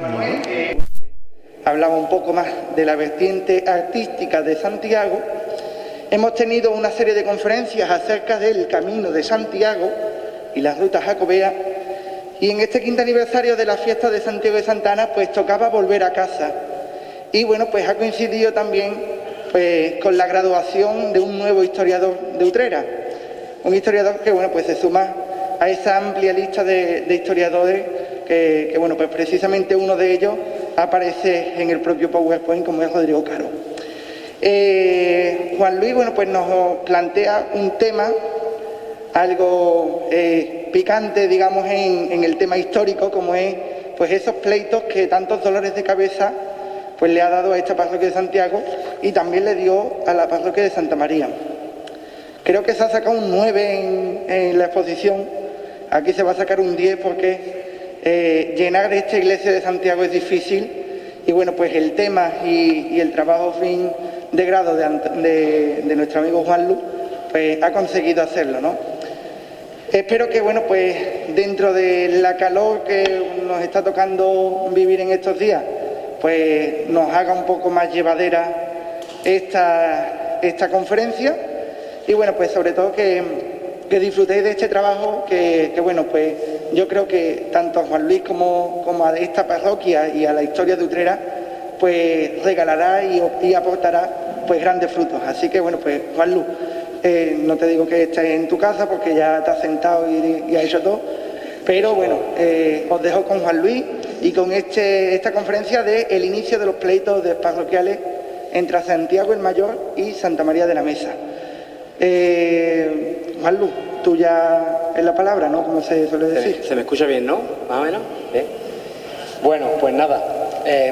Manuel, hablaba un poco más de la vertiente artística de Santiago. Hemos tenido una serie de conferencias acerca del Camino de Santiago y las rutas jacobeas, y en este 5º aniversario de la fiesta de Santiago de Santa Ana, pues tocaba volver a casa. Y bueno, pues ha coincidido también pues con la graduación de un nuevo historiador de Utrera, un historiador que bueno, pues se suma a esa amplia lista de historiadores que bueno, pues precisamente uno de ellos aparece en el propio PowerPoint, como es Rodrigo Caro. Juan Luis, bueno, pues nos plantea un tema algo picante, digamos, en el tema histórico, como es pues esos pleitos que tantos dolores de cabeza pues le ha dado a esta parroquia de Santiago y también le dio a la parroquia de Santa María. Creo que se ha sacado un 9 en la exposición. Aquí se va a sacar un 10 porque llenar esta iglesia de Santiago es difícil, y bueno, pues el tema y el trabajo fin de grado de nuestro amigo Juan Lu pues ha conseguido hacerlo, ¿no? Espero que bueno, pues dentro de la calor que nos está tocando vivir en estos días, pues nos haga un poco más llevadera esta conferencia, y bueno, pues sobre todo que disfrutéis de este trabajo que bueno, pues yo creo que tanto a Juan Luis como a esta parroquia y a la historia de Utrera pues regalará y aportará pues grandes frutos. Así que bueno, pues Juan Luis, no te digo que estés en tu casa porque ya te has sentado y has hecho todo, pero bueno, os dejo con Juan Luis y con esta conferencia de el inicio de los pleitos parroquiales entre Santiago el Mayor y Santa María de la Mesa. Juan Luis, tú ya en la palabra, ¿no? Como se suele decir. Se me escucha bien, ¿no? Más o menos. Bien. Bueno, pues nada,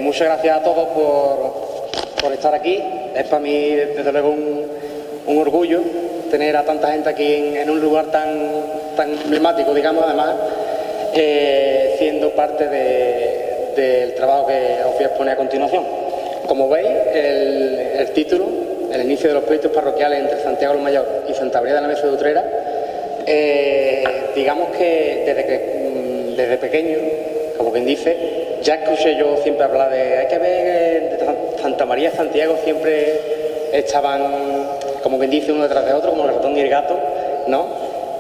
muchas gracias a todos por estar aquí. Es para mí, desde luego, un orgullo tener a tanta gente aquí en un lugar tan emblemático, digamos, además, siendo parte del trabajo que os voy a exponer a continuación. Como veis, el título, el inicio de los pleitos parroquiales entre Santiago el Mayor y Santa María de la Mesa de Utrera, digamos que desde pequeño, como quien dice, ya escuché yo siempre hablar hay que ver Santa María y Santiago siempre estaban, como quien dice, uno detrás de otro, como el ratón y el gato, ¿no?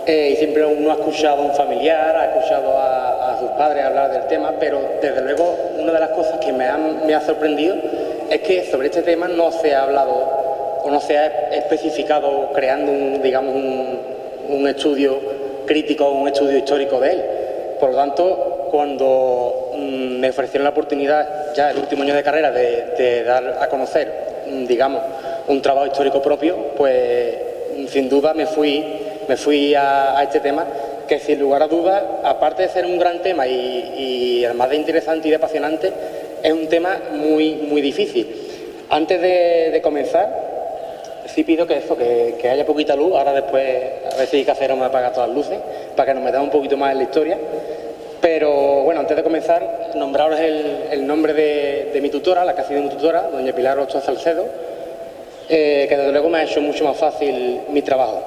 Y siempre uno ha escuchado a un familiar, ha escuchado a sus padres hablar del tema, pero desde luego una de las cosas que me ha sorprendido es que sobre este tema no se ha hablado o no se ha especificado creando un estudio crítico, un estudio histórico de él. Por lo tanto, cuando me ofrecieron la oportunidad, ya el último año de carrera, de dar a conocer, digamos, un trabajo histórico propio, pues sin duda me fui a este tema, que sin lugar a dudas, aparte de ser un gran tema y además de interesante y de apasionante, es un tema muy, muy difícil. Antes de comenzar, sí pido que haya poquita luz. Ahora después, a ver si Casero me apaga todas las luces, para que nos metamos un poquito más en la historia. Pero bueno, antes de comenzar, nombraros el nombre de mi tutora, la que ha sido mi tutora, doña Pilar Ochoa Salcedo, que desde luego me ha hecho mucho más fácil mi trabajo.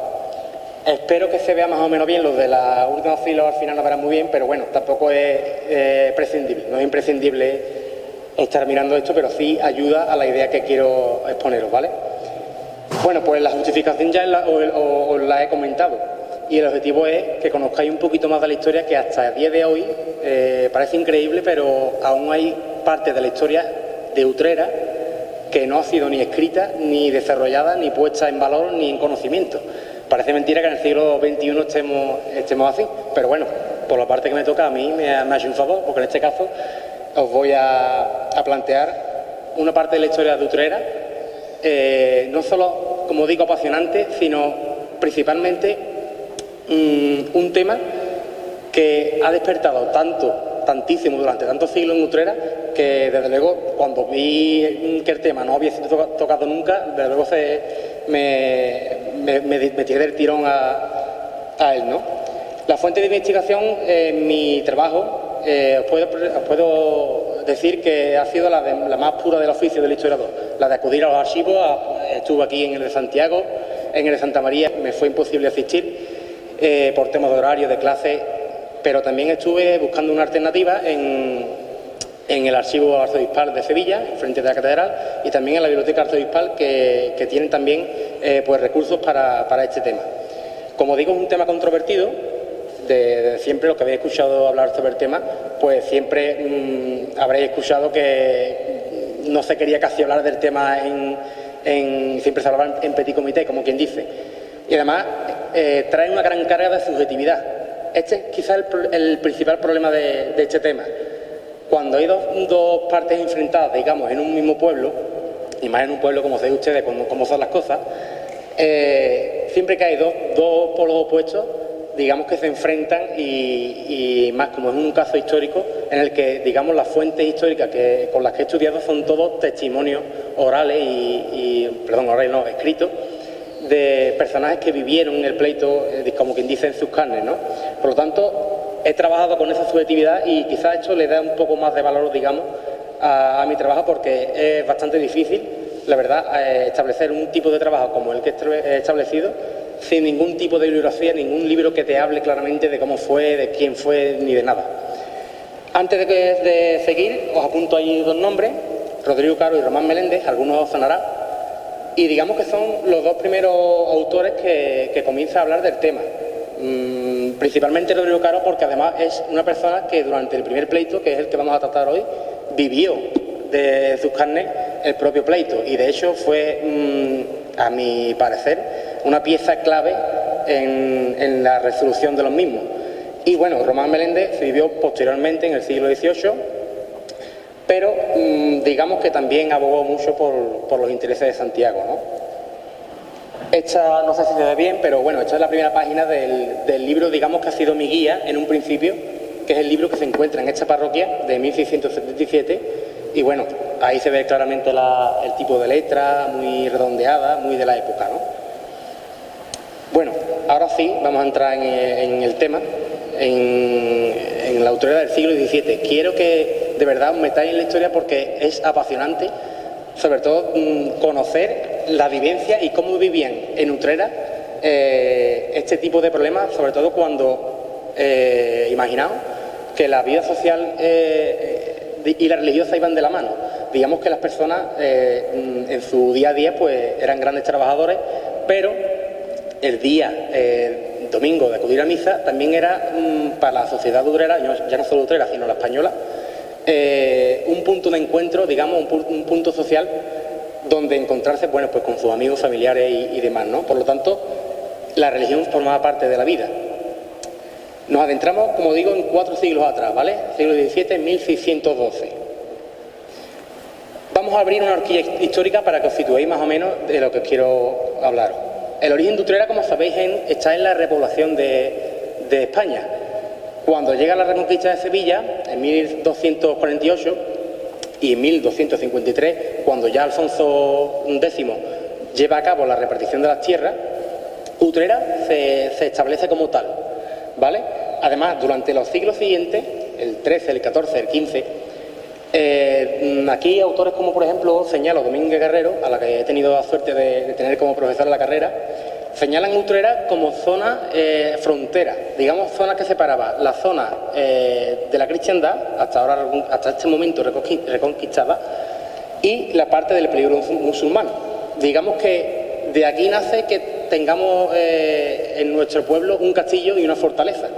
Espero que se vea más o menos bien. Los de la última fila al final no verán muy bien, pero bueno, tampoco es prescindible, no es imprescindible estar mirando esto, pero sí ayuda a la idea que quiero exponeros, ¿vale? Bueno, pues la justificación ya os la he comentado, y el objetivo es que conozcáis un poquito más de la historia, que hasta el día de hoy parece increíble, pero aún hay parte de la historia de Utrera que no ha sido ni escrita, ni desarrollada, ni puesta en valor, ni en conocimiento. Parece mentira que en el siglo XXI estemos así, pero bueno, por la parte que me toca a mí me ha hecho un favor, porque en este caso os voy a plantear una parte de la historia de Utrera, no solo, como digo, apasionante, sino principalmente un tema que ha despertado tantísimo durante tantos siglos en Utrera, que desde luego cuando vi que el tema no había sido tocado nunca, desde luego me tiré del tirón a él, ¿no? La fuente de investigación en mi trabajo, os puedo decir que ha sido la más pura del oficio del historiador, la de acudir a los archivos. Estuve aquí en el de Santiago, en el de Santa María me fue imposible asistir por temas de horario, de clase, pero también estuve buscando una alternativa en el Archivo Arzobispal de Sevilla, frente de la Catedral, y también en la Biblioteca Arzobispal, que tienen también pues recursos para este tema. Como digo, es un tema controvertido. De siempre lo que habéis escuchado hablar sobre el tema, pues siempre habréis escuchado que no se quería casi hablar del tema siempre se hablaba en petit comité, como quien dice. Y además trae una gran carga de subjetividad. Este es quizás el principal problema de este tema. Cuando hay dos partes enfrentadas, digamos, en un mismo pueblo, y más en un pueblo, como sabéis ustedes, cómo son las cosas, siempre que hay dos polos opuestos, digamos que se enfrentan y más como es un caso histórico en el que, digamos, las fuentes históricas con las que he estudiado son todos testimonios orales orales no, escritos, de personajes que vivieron el pleito, como quien dice, en sus carnes, ¿no? Por lo tanto, he trabajado con esa subjetividad y quizás esto le da un poco más de valor, digamos, a mi trabajo, porque es bastante difícil, la verdad, establecer un tipo de trabajo como el que he establecido sin ningún tipo de bibliografía, ningún libro que te hable claramente de cómo fue, de quién fue, ni de nada. Antes de seguir, os apunto ahí dos nombres, Rodrigo Caro y Román Meléndez, algunos os sonará, y digamos que son los dos primeros autores que comienzan a hablar del tema. Principalmente Rodrigo Caro, porque además es una persona que durante el primer pleito, que es el que vamos a tratar hoy, vivió de sus carnes el propio pleito, y de hecho fue, a mi parecer, una pieza clave en la resolución de los mismos. Y bueno, Román Meléndez vivió posteriormente en el siglo XVIII, pero digamos que también abogó mucho por los intereses de Santiago, ¿no? Esta, no sé si se ve bien, pero bueno, esta es la primera página del libro, digamos, que ha sido mi guía en un principio, que es el libro que se encuentra en esta parroquia de 1677, y bueno, ahí se ve claramente el tipo de letra, muy redondeada, muy de la época, ¿no? Bueno, ahora sí, vamos a entrar en el tema, en la autoridad del siglo XVII. Quiero que de verdad os metáis en la historia porque es apasionante, sobre todo conocer la vivencia y cómo vivían en Utrera este tipo de problemas, sobre todo cuando, imaginaos, que la vida social y la religiosa iban de la mano. Digamos que las personas en su día a día pues eran grandes trabajadores, pero el día domingo de acudir a misa también era para la sociedad utrera, ya no solo utrera sino la española, un punto de encuentro, digamos, un punto social donde encontrarse, bueno, pues con sus amigos, familiares y demás, ¿no? Por lo tanto, la religión formaba parte de la vida. Nos adentramos, como digo, en 4 siglos atrás, ¿vale? Siglo XVII, 1612. Vamos a abrir una horquilla histórica para que os situéis más o menos de lo que os quiero hablar. El origen de Utrera, como sabéis, está en la repoblación de España. Cuando llega la reconquista de Sevilla, en 1248, y en 1253, cuando ya Alfonso X lleva a cabo la repartición de las tierras, Utrera se establece como tal, ¿vale? Además, durante los siglos siguientes, el XIII, el XIV, el XV, aquí autores como, por ejemplo, señalo Domínguez Guerrero, a la que he tenido la suerte de tener como profesor en la carrera, señalan Utrera como zona frontera, digamos, zona que separaba la zona de la cristiandad, hasta este momento reconquistada, y la parte del peligro musulmán. Digamos que de aquí nace que tengamos en nuestro pueblo un castillo y una fortaleza,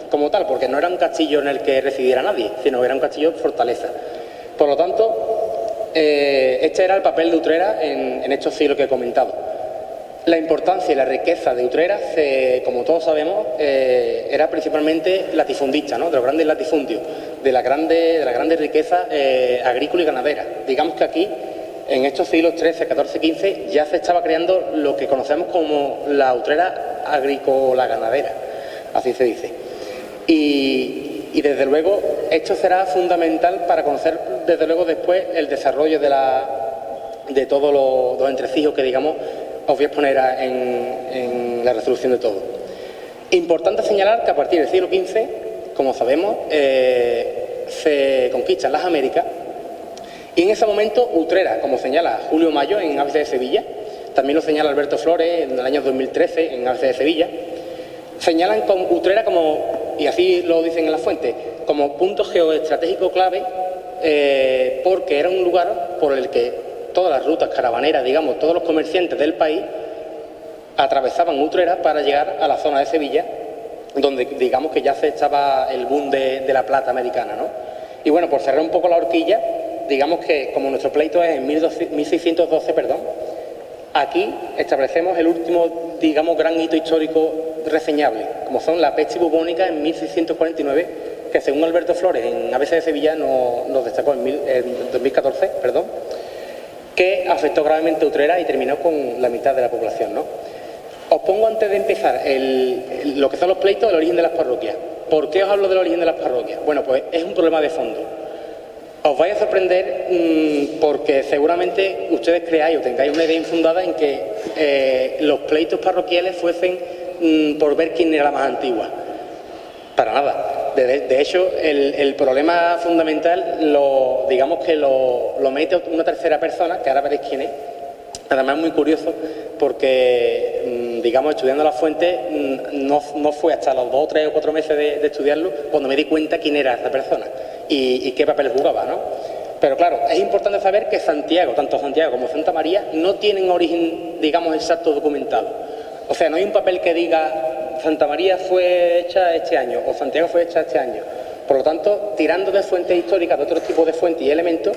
como tal, porque no era un castillo en el que residiera nadie, sino era un castillo fortaleza. Por lo tanto, este era el papel de Utrera en estos siglos que he comentado. La importancia y la riqueza de Utrera, como todos sabemos, era principalmente latifundista, ¿no? De los grandes latifundios, de la grande riqueza agrícola y ganadera. Digamos que aquí, en estos siglos XIII, XIV, XV, ya se estaba creando lo que conocemos como la Utrera agrícola-ganadera, así se dice. Y desde luego esto será fundamental para conocer desde luego después el desarrollo de todos los entrecijos que, digamos, os voy a exponer en la resolución de todo. Importante señalar que a partir del siglo XV, como sabemos, se conquistan las Américas, y en ese momento Utrera, como señala Julio Mayo en ABC de Sevilla, también lo señala Alberto Flores en el año 2013 en ABC de Sevilla, señalan con Utrera como, y así lo dicen en la fuente, como punto geoestratégico clave porque era un lugar por el que todas las rutas caravaneras, digamos, todos los comerciantes del país atravesaban Utrera para llegar a la zona de Sevilla, donde digamos que ya se echaba el boom de la plata americana, ¿no? Y bueno, por cerrar un poco la horquilla, digamos que como nuestro pleito es en 1612, aquí establecemos el último, digamos, gran hito histórico reseñable, como son la peste bubónica en 1649, que según Alberto Flores en ABC de Sevilla nos destacó en 2014, que afectó gravemente a Utrera y terminó con la mitad de la población, ¿no? Os pongo antes de empezar lo que son los pleitos, el origen de las parroquias. ¿Por qué os hablo del origen de las parroquias? Bueno, pues es un problema de fondo. Os vais a sorprender porque seguramente ustedes creáis o tengáis una idea infundada en que los pleitos parroquiales fuesen por ver quién era la más antigua. Para nada. De hecho, el problema fundamental digamos que lo mete una tercera persona, que ahora veréis quién es. Además es muy curioso porque, digamos, estudiando las fuentes, no fue hasta los 2, 3 o 4 meses de estudiarlo cuando me di cuenta quién era esa persona y qué papel jugaba, ¿no? Pero claro, es importante saber que Santiago, tanto Santiago como Santa María, no tienen origen, digamos, exacto documentado. O sea, no hay un papel que diga Santa María fue hecha este año o Santiago fue hecha este año. Por lo tanto, tirando de fuentes históricas, de otro tipo de fuentes y elementos,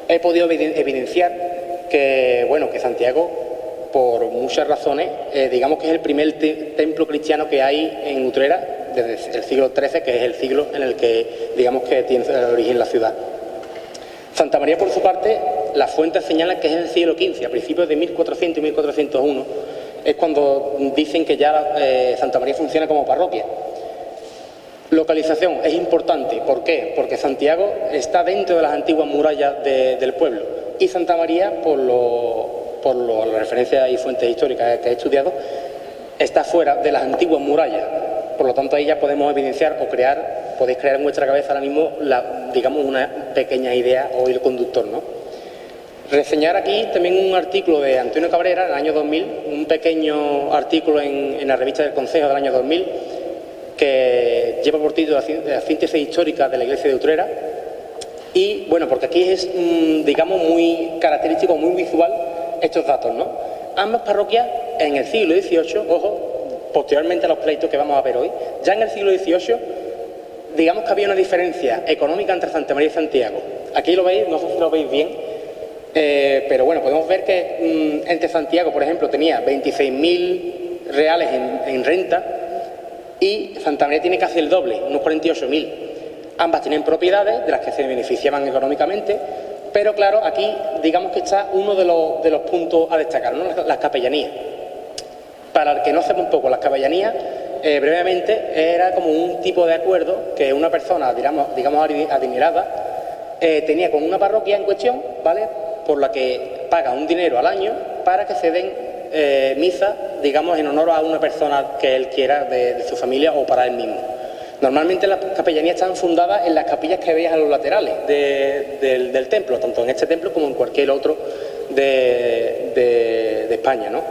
he podido evidenciar que, bueno, que Santiago, por muchas razones, digamos que es el primer templo cristiano que hay en Utrera desde el siglo XIII, que es el siglo en el que, digamos, que tiene el origen la ciudad. Santa María, por su parte, las fuentes señalan que es en el siglo XV, a principios de 1400 y 1401, es cuando dicen que ya Santa María funciona como parroquia. Localización es importante, ¿por qué? Porque Santiago está dentro de las antiguas murallas del pueblo y Santa María, por las referencias y fuentes históricas que he estudiado, está fuera de las antiguas murallas. Por lo tanto, ahí ya podemos evidenciar o podéis crear en vuestra cabeza ahora mismo, digamos, una pequeña idea o hilo conductor, ¿no? Reseñar aquí también un artículo de Antonio Cabrera del año 2000, un pequeño artículo en la revista del Consejo del año 2000, que lleva por título la síntesis histórica de la iglesia de Utrera. Y bueno, porque aquí es, digamos, muy característico, muy visual estos datos, ¿no? Ambas parroquias en el siglo XVIII, ojo, posteriormente a los pleitos que vamos a ver hoy, ya en el siglo XVIII, digamos que había una diferencia económica entre Santa María y Santiago. Aquí lo veis, no sé si lo veis bien, pero bueno, podemos ver que entre Santiago, por ejemplo, tenía 26.000 reales en renta y Santa María tiene casi el doble, unos 48.000. Ambas tienen propiedades de las que se beneficiaban económicamente, pero claro, aquí digamos que está uno de los puntos a destacar, ¿no? Las capellanías. Para el que no sepa un poco, las capellanías, brevemente, era como un tipo de acuerdo que una persona, digamos adinerada, tenía con una parroquia en cuestión, ¿vale?, por la que paga un dinero al año para que se den misas, digamos, en honor a una persona que él quiera de su familia o para él mismo. Normalmente las capellanías están fundadas en las capillas que veis a los laterales del templo, tanto en este templo como en cualquier otro de España, ¿no?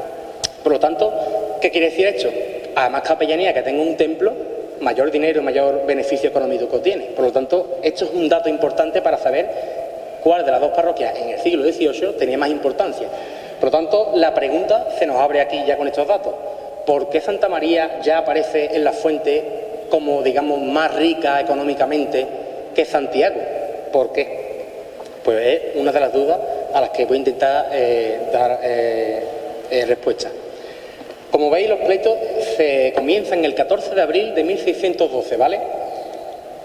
Por lo tanto, ¿qué quiere decir esto? A más capellanía que tenga un templo, mayor dinero y mayor beneficio económico tiene. Por lo tanto, esto es un dato importante para saber cuál de las dos parroquias en el siglo XVIII tenía más importancia. Por lo tanto, la pregunta se nos abre aquí ya con estos datos. ¿Por qué Santa María ya aparece en la fuente como, digamos, más rica económicamente que Santiago? ¿Por qué? Pues es una de las dudas a las que voy a intentar dar respuesta. Como veis, los pleitos se comienzan el 14 de abril de 1612, ¿vale?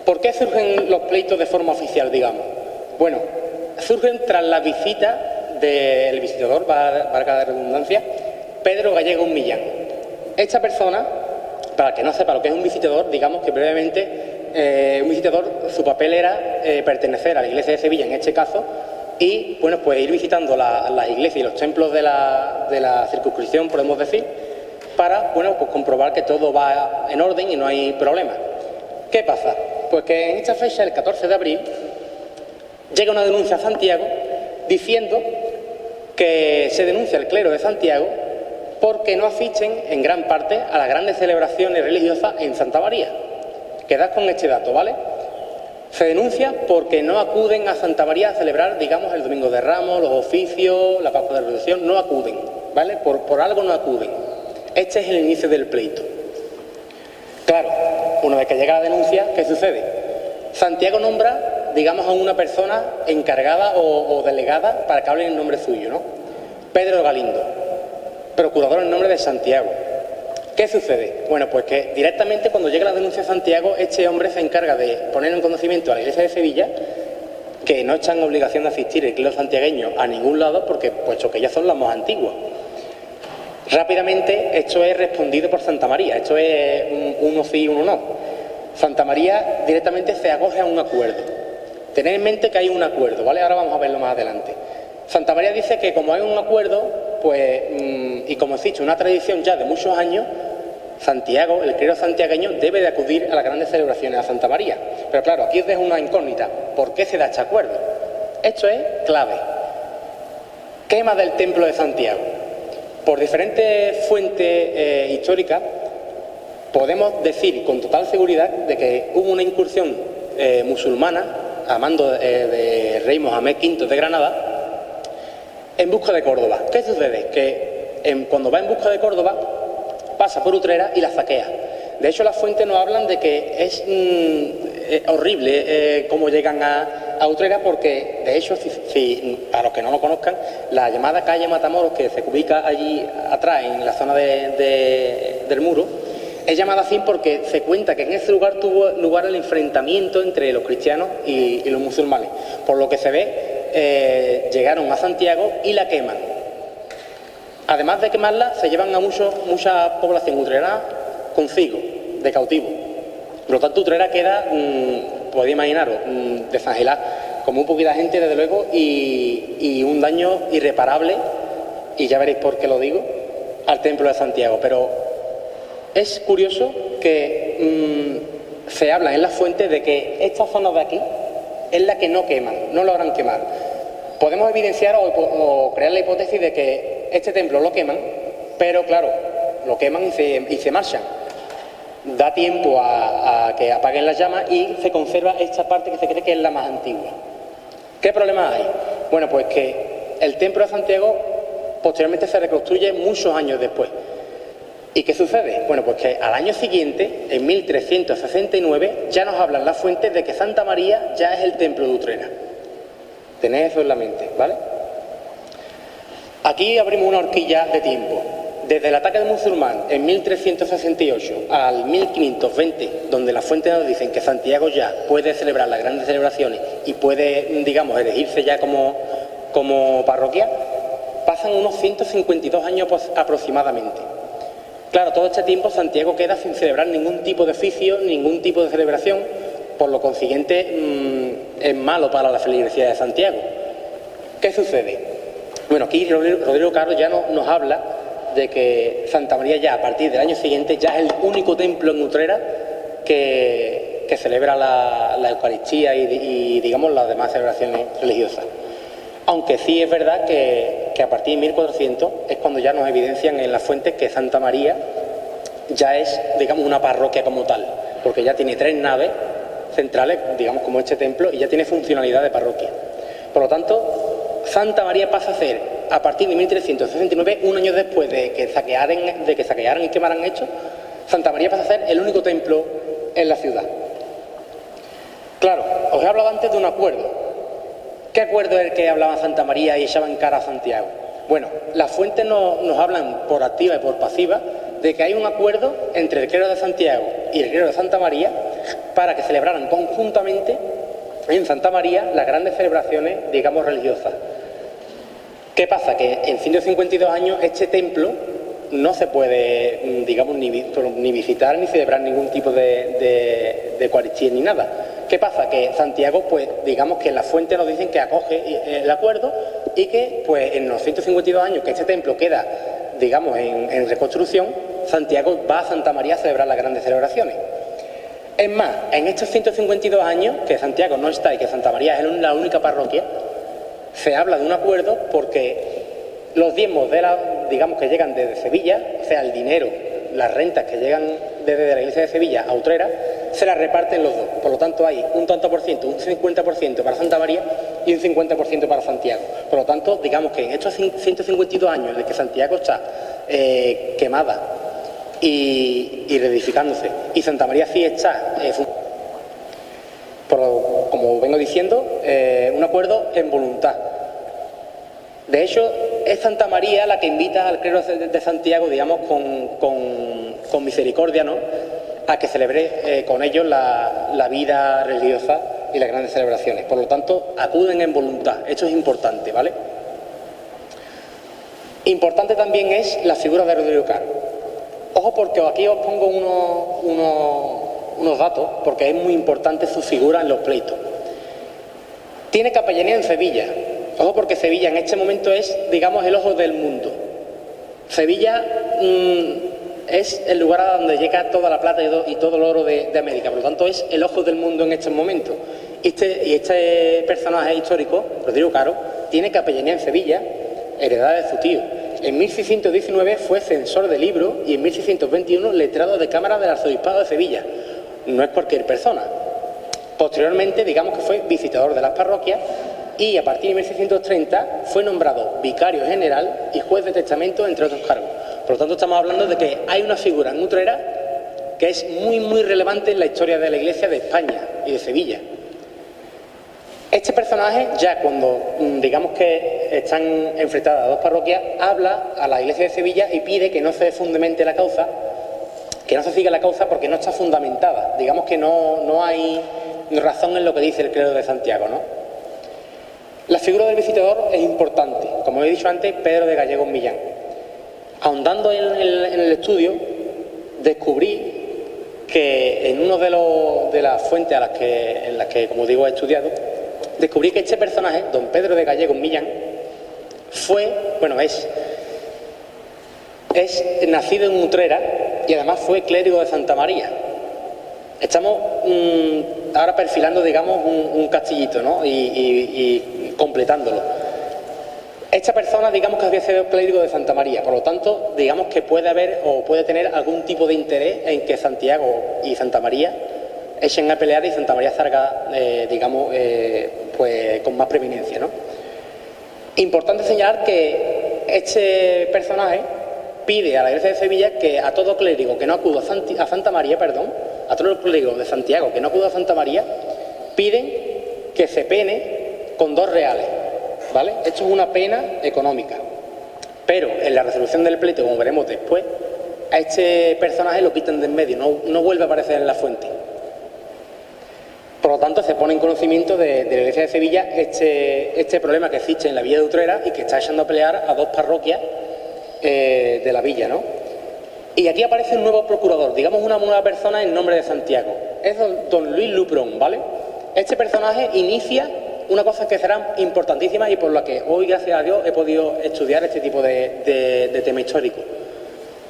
¿Por qué surgen los pleitos de forma oficial, digamos? Bueno, surgen tras la visita del visitador, valga la redundancia, Pedro Gallego Millán. Esta persona, para el que no sepa lo que es un visitador, digamos que brevemente, un visitador, su papel era pertenecer a la iglesia de Sevilla, en este caso, y bueno, pues ir visitando las iglesias y los templos de la circunscripción, podemos decir, para, bueno, pues comprobar que todo va en orden y no hay problema. ¿Qué pasa? Pues que en esta fecha, el 14 de abril, llega una denuncia a Santiago diciendo que se denuncia al clero de Santiago porque no asisten en gran parte a las grandes celebraciones religiosas en Santa María. Quedad con este dato, ¿vale? Se denuncia porque no acuden a Santa María a celebrar, digamos, el Domingo de Ramos, los oficios, la Pascua de Resurrección, no acuden, ¿vale? Por algo no acuden. Este es el inicio del pleito. Claro, una vez que llega la denuncia, ¿qué sucede? Santiago nombra, digamos, a una persona encargada o delegada para que hable en nombre suyo, ¿no? Pedro Galindo, procurador en nombre de Santiago. ¿Qué sucede? Bueno, pues que directamente cuando llega la denuncia a Santiago, este hombre se encarga de poner en conocimiento a la Iglesia de Sevilla que no están en obligación de asistir el clero santiagueño a ningún lado porque, puesto que ya son las más antiguas. Rápidamente esto es respondido por Santa María, esto es uno sí, uno no. Santa María directamente se acoge a un acuerdo. Tened en mente que hay un acuerdo, ¿vale? Ahora vamos a verlo más adelante. Santa María dice que como hay un acuerdo, pues, y como he dicho, una tradición ya de muchos años, Santiago, el clero santiagueño, debe de acudir a las grandes celebraciones a Santa María. Pero claro, aquí os dejo una incógnita. ¿Por qué se da este acuerdo? Esto es clave. Quema del Templo de Santiago. Por diferentes fuentes históricas, podemos decir con total seguridad de que hubo una incursión musulmana a mando de rey Mohamed V de Granada en busca de Córdoba. ¿Qué sucede? Que cuando va en busca de Córdoba pasa por Utrera y la saquea. De hecho, las fuentes nos hablan de que es horrible cómo llegan a Utrera, porque de hecho, para los que no lo conozcan, la llamada calle Matamoros, que se ubica allí atrás en la zona del muro, es llamada así porque se cuenta que en ese lugar tuvo lugar el enfrentamiento entre los cristianos y los musulmanes. Por lo que se ve, llegaron a Santiago y la queman. Además de quemarla, se llevan a mucha población utrerana consigo, de cautivo. Por lo tanto, Utrera queda, podéis imaginaros, desangelada, como un poquito de gente, desde luego, y un daño irreparable, y ya veréis por qué lo digo, al Templo de Santiago. Pero es curioso que se habla en las fuentes de que esta zona de aquí es la que no queman, no logran quemar. Podemos evidenciar o crear la hipótesis de que este templo lo queman, pero claro, lo queman y se marchan. Da tiempo a que apaguen las llamas y se conserva esta parte que se cree que es la más antigua. ¿Qué problema hay? Bueno, pues que el Templo de Santiago posteriormente se reconstruye muchos años después. ¿Y qué sucede? Bueno, pues que al año siguiente, en 1369, ya nos hablan las fuentes de que Santa María ya es el templo de Utrera. Tened eso en la mente, ¿vale? Aquí abrimos una horquilla de tiempo. Desde el ataque del musulmán en 1368 al 1520, donde las fuentes nos dicen que Santiago ya puede celebrar las grandes celebraciones y puede, digamos, elegirse ya como parroquia, pasan unos 152 años aproximadamente. Claro, todo este tiempo Santiago queda sin celebrar ningún tipo de oficio, ningún tipo de celebración, por lo consiguiente es malo para la feligresía de Santiago. ¿Qué sucede? Bueno, aquí Rodrigo Caro ya nos habla de que Santa María ya a partir del año siguiente ya es el único templo en Utrera que celebra la Eucaristía y digamos las demás celebraciones religiosas. Aunque sí es verdad que a partir de 1400 es cuando ya nos evidencian en las fuentes que Santa María ya es, digamos, una parroquia como tal, porque ya tiene 3 naves centrales, digamos, como este templo, y ya tiene funcionalidad de parroquia. Por lo tanto, Santa María pasa a ser, a partir de 1369, un año después de que saquearan y quemaran esto, Santa María pasa a ser el único templo en la ciudad. Claro, os he hablado antes de un acuerdo. ¿Qué acuerdo es el que hablaba Santa María y echaba en cara a Santiago? Bueno, las fuentes nos hablan por activa y por pasiva de que hay un acuerdo entre el clero de Santiago y el clero de Santa María para que celebraran conjuntamente en Santa María las grandes celebraciones, digamos, religiosas. ¿Qué pasa? Que en 152 años este templo no se puede, digamos, ni visitar ni celebrar ningún tipo de Eucaristía ni nada. ¿Qué pasa? Que Santiago, pues, digamos que en la fuente nos dicen que acoge el acuerdo y que, pues, en los 152 años que este templo queda, digamos, en reconstrucción, Santiago va a Santa María a celebrar las grandes celebraciones. Es más, en estos 152 años que Santiago no está y que Santa María es la única parroquia, se habla de un acuerdo porque los diezmos digamos, que llegan desde Sevilla, o sea, el dinero, las rentas que llegan desde la iglesia de Sevilla a Utrera, se la reparten los dos. Por lo tanto, hay un tanto por ciento, un 50% para Santa María y un 50% para Santiago. Por lo tanto, digamos que en estos 152 años de que Santiago está quemada y reedificándose, y Santa María sí está, como vengo diciendo, un acuerdo en voluntad. De hecho, es Santa María la que invita al clero de Santiago, digamos, con misericordia, ¿no?, a que celebre con ellos la vida religiosa y las grandes celebraciones. Por lo tanto, acuden en voluntad. Esto es importante, ¿vale? Importante también es la figura de Rodrigo Caro. Ojo, porque aquí os pongo unos datos, porque es muy importante su figura en los pleitos. Tiene capellanía en Sevilla. Ojo, porque Sevilla en este momento es, digamos, el ojo del mundo. Sevilla es el lugar a donde llega toda la plata y todo el oro de América. Por lo tanto, es el ojo del mundo en estos momentos. Este personaje histórico, Rodrigo Caro, tiene capellanía en Sevilla, heredada de su tío. En 1619 fue censor de libros y en 1621 letrado de cámara del arzobispado de Sevilla. No es cualquier persona. Posteriormente, digamos que fue visitador de las parroquias y a partir de 1630 fue nombrado vicario general y juez de testamento, entre otros cargos. Por lo tanto, estamos hablando de que hay una figura en Utrera que es muy, muy relevante en la historia de la Iglesia de España y de Sevilla. Este personaje, ya cuando digamos que están enfrentadas dos parroquias, habla a la Iglesia de Sevilla y pide que no se fundamente la causa, que no se siga la causa porque no está fundamentada. Digamos que no hay razón en lo que dice el clero de Santiago, ¿no? La figura del visitador es importante. Como he dicho antes, Pedro de Gallegos Millán. Ahondando en el estudio, descubrí que en uno de las fuentes en las que, como digo, he estudiado, descubrí que este personaje, don Pedro de Gallegos Millán, es nacido en Utrera y además fue clérigo de Santa María. Estamos ahora perfilando, digamos, un castillito, ¿no?, y completándolo. Esta persona, digamos que había sido clérigo de Santa María, por lo tanto, digamos que puede haber o puede tener algún tipo de interés en que Santiago y Santa María echen a pelear y Santa María salga, digamos, pues con más preeminencia, ¿no? Importante señalar que este personaje pide a la Iglesia de Sevilla que a todo clérigo que no acuda a Santa María, a todo el clérigo de Santiago que no acuda a Santa María, piden que se pene con 2 reales, ¿vale? Esto es una pena económica. Pero en la resolución del pleito, como veremos después, a este personaje lo quitan de en medio, no vuelve a aparecer en la fuente. Por lo tanto, se pone en conocimiento de la Iglesia de Sevilla este problema que existe en la villa de Utrera y que está echando a pelear a 2 parroquias de la villa, ¿no? Y aquí aparece un nuevo procurador, digamos una nueva persona en nombre de Santiago. Es don Luis Luprón, ¿vale? Este personaje inicia una cosa que será importantísima y por la que hoy, gracias a Dios, he podido estudiar este tipo de tema histórico.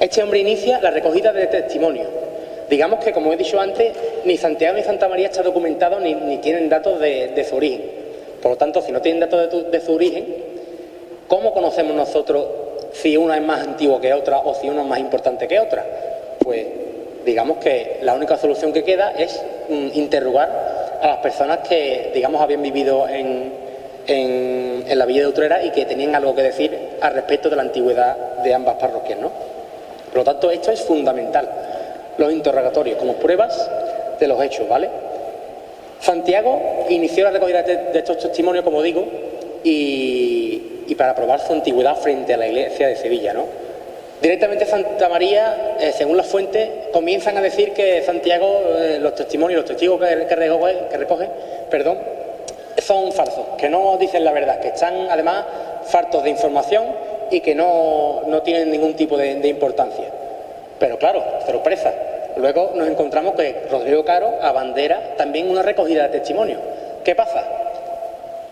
Este hombre inicia la recogida de testimonios. Digamos que, como he dicho antes, ni Santiago ni Santa María está documentado ni tienen datos de su origen. Por lo tanto, si no tienen datos de su origen, ¿cómo conocemos nosotros si una es más antigua que otra o si una es más importante que otra? Pues digamos que la única solución que queda es interrogar a las personas que, digamos, habían vivido en la villa de Utrera y que tenían algo que decir al respecto de la antigüedad de ambas parroquias, ¿no? Por lo tanto, esto es fundamental. Los interrogatorios como pruebas de los hechos, ¿vale? Santiago inició la recogida de estos testimonios, como digo, y para probar su antigüedad frente a la Iglesia de Sevilla, ¿no? Directamente Santa María, según las fuentes, comienzan a decir que Santiago, los testimonios, los testigos que recoge, son falsos, que no dicen la verdad, que están además faltos de información y que no tienen ningún tipo de importancia. Pero claro, sorpresa, luego nos encontramos que Rodrigo Caro abandera también una recogida de testimonios. ¿Qué pasa?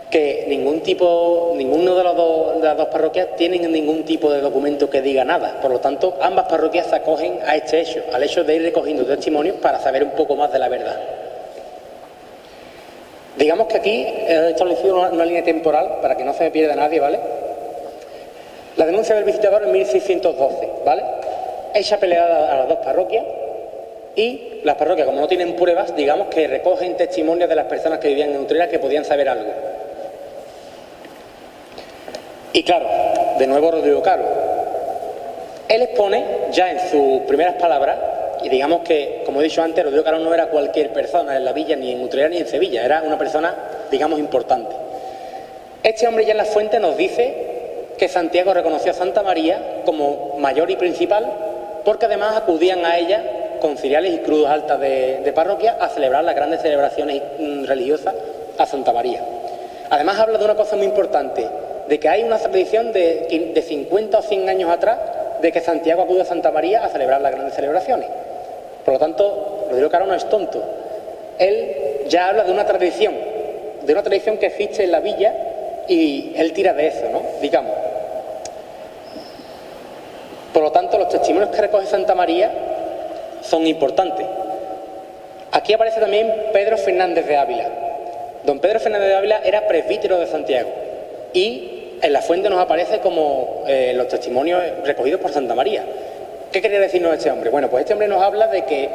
Que ninguno de las dos parroquias tienen ningún tipo de documento que diga nada. Por lo tanto, ambas parroquias se acogen a este hecho, al hecho de ir recogiendo testimonios para saber un poco más de la verdad. Digamos que aquí he establecido una línea temporal para que no se me pierda nadie, ¿vale? La denuncia del visitador en 1612, ¿vale? Echa peleada a las dos parroquias Y las parroquias, como no tienen pruebas, digamos que recogen testimonios de las personas que vivían en Utrera que podían saber algo. Y claro, de nuevo Rodrigo Caro. Él expone ya en sus primeras palabras, y digamos que, como he dicho antes, Rodrigo Caro no era cualquier persona en la villa, ni en Utrera ni en Sevilla, era una persona, digamos, importante. Este hombre ya en la fuente nos dice que Santiago reconoció a Santa María como mayor y principal, porque además acudían a ella con cereales y crudos altas de parroquia a celebrar las grandes celebraciones religiosas a Santa María. Además habla de una cosa muy importante, de que hay una tradición de 50 o 100 años atrás de que Santiago acude a Santa María a celebrar las grandes celebraciones. Por lo tanto, Rodrigo Caro no es tonto. Él ya habla de una tradición que existe en la villa y él tira de eso, ¿no? Digamos. Por lo tanto, los testimonios que recoge Santa María son importantes. Aquí aparece también Pedro Fernández de Ávila. Don Pedro Fernández de Ávila era presbítero de Santiago y en la fuente nos aparece como los testimonios recogidos por Santa María. ¿Qué quería decirnos este hombre? Bueno, pues este hombre nos habla de que